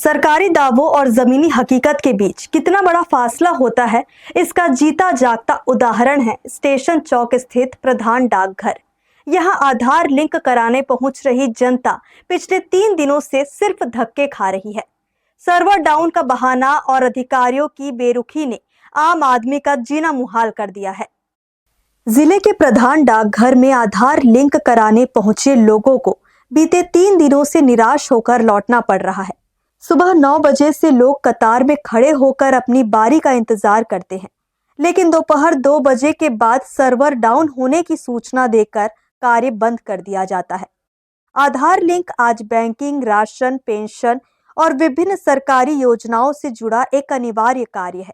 सरकारी दावों और जमीनी हकीकत के बीच कितना बड़ा फासला होता है, इसका जीता जागता उदाहरण है स्टेशन चौक स्थित प्रधान डाकघर। यहां आधार लिंक कराने पहुंच रही जनता पिछले 3 दिनों से सिर्फ धक्के खा रही है। सर्वर डाउन का बहाना और अधिकारियों की बेरुखी ने आम आदमी का जीना मुहाल कर दिया है। जिले के प्रधान डाकघर में आधार लिंक कराने पहुंचे लोगों को बीते 3 दिनों से निराश होकर लौटना पड़ रहा है। सुबह 9 बजे से लोग कतार में खड़े होकर अपनी बारी का इंतजार करते हैं, लेकिन दोपहर 2 बजे के बाद सर्वर डाउन होने की सूचना देकर कार्य बंद कर दिया जाता है। आधार लिंक आज बैंकिंग, राशन, पेंशन और विभिन्न सरकारी योजनाओं से जुड़ा एक अनिवार्य कार्य है।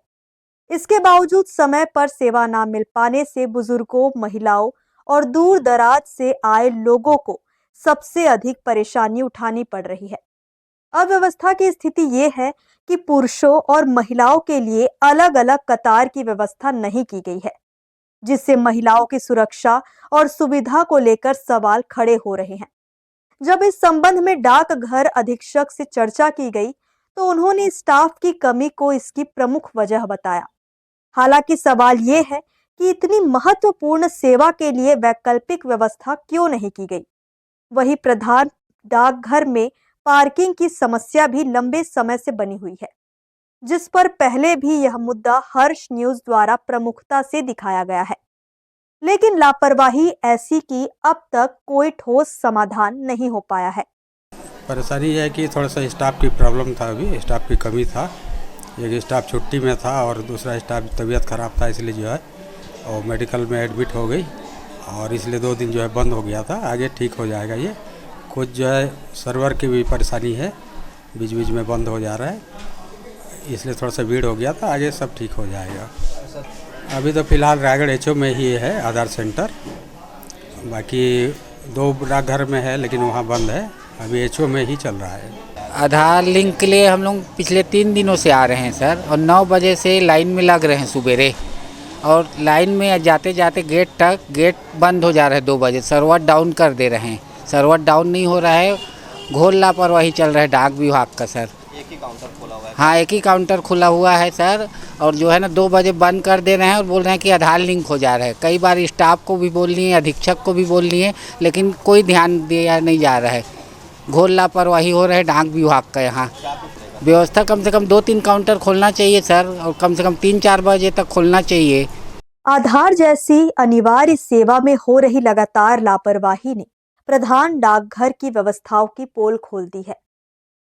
इसके बावजूद समय पर सेवा न मिल पाने से बुजुर्गों, महिलाओं और दूर दराज से आए लोगों को सबसे अधिक परेशानी उठानी पड़ रही है। अव्यवस्था की स्थिति ये है कि पुरुषों और महिलाओं के लिए अलग अलग कतार की व्यवस्था नहीं की गई है, जिससे महिलाओं की सुरक्षा और सुविधा को लेकर सवाल खड़े हो रहे हैं। जब इस संबंध में डाकघर अधीक्षक से चर्चा की गई, तो उन्होंने स्टाफ की कमी को इसकी प्रमुख वजह बताया। हालांकि सवाल ये है कि इतनी महत्वपूर्ण सेवा के लिए वैकल्पिक व्यवस्था क्यों नहीं की गई। वहीं प्रधान डाकघर में पार्किंग की समस्या भी लंबे समय से बनी हुई है, जिस पर पहले भी यह मुद्दा हर्ष न्यूज द्वारा प्रमुखता से दिखाया गया है, लेकिन लापरवाही ऐसी कि अब तक कोई ठोस समाधान नहीं हो पाया है। परेशानी यह है कि थोड़ा सा स्टाफ की प्रॉब्लम था, अभी स्टाफ की कमी था। एक स्टाफ छुट्टी में था और दूसरा स्टाफ तबीयत ख़राब था, इसलिए जो है और मेडिकल में एडमिट हो गई और इसलिए 2 दिन जो है बंद हो गया था। आगे ठीक हो जाएगा। ये कुछ जो है सर्वर की भी परेशानी है, बीच बीच में बंद हो जा रहा है, इसलिए थोड़ा सा भीड़ हो गया था। आगे सब ठीक हो जाएगा। अभी तो फ़िलहाल रायगढ़ एचओ में ही है आधार सेंटर, बाकी 2 डाकघर में है लेकिन वहाँ बंद है। अभी एचओ में ही चल रहा है। आधार लिंक के लिए हम लोग पिछले 3 दिनों से आ रहे हैं सर, और 9 बजे से लाइन में लग रहे हैं सुबेरे, और लाइन में जाते जाते गेट बंद हो जा रहा है 2 बजे। सर्वर डाउन कर दे रहे हैं। सर्वर डाउन नहीं हो रहा है, घोर लापरवाही चल रहा है डाक विभाग का सर। एक ही काउंटर खोला हुआ है। हाँ, एक ही काउंटर खुला हुआ है सर, और जो है ना 2 बजे बंद कर दे रहे हैं और बोल रहे हैं कि आधार लिंक हो जा रहा है। कई बार स्टाफ को भी बोल लिए, अधीक्षक को भी बोल लिए, लेकिन कोई ध्यान दिया नहीं जा रहा है। घोर लापरवाही हो रहा है डाक विभाग का। यहाँ व्यवस्था कम से कम 2-3 काउंटर खोलना चाहिए सर, और कम से कम 3-4 बजे तक खोलना चाहिए। आधार जैसी अनिवार्य सेवा में हो रही लगातार लापरवाही ने प्रधान डाकघर की व्यवस्थाओं की पोल खोल दी है।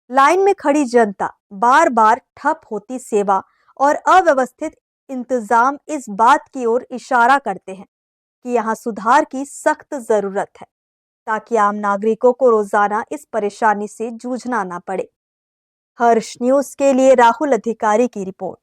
लाइन में खड़ी जनता, बार बार ठप होती सेवा और अव्यवस्थित इंतजाम इस बात की ओर इशारा करते हैं कि यहाँ सुधार की सख्त जरूरत है, ताकि आम नागरिकों को रोजाना इस परेशानी से जूझना ना पड़े। हर्ष न्यूज के लिए राहुल अधिकारी की रिपोर्ट।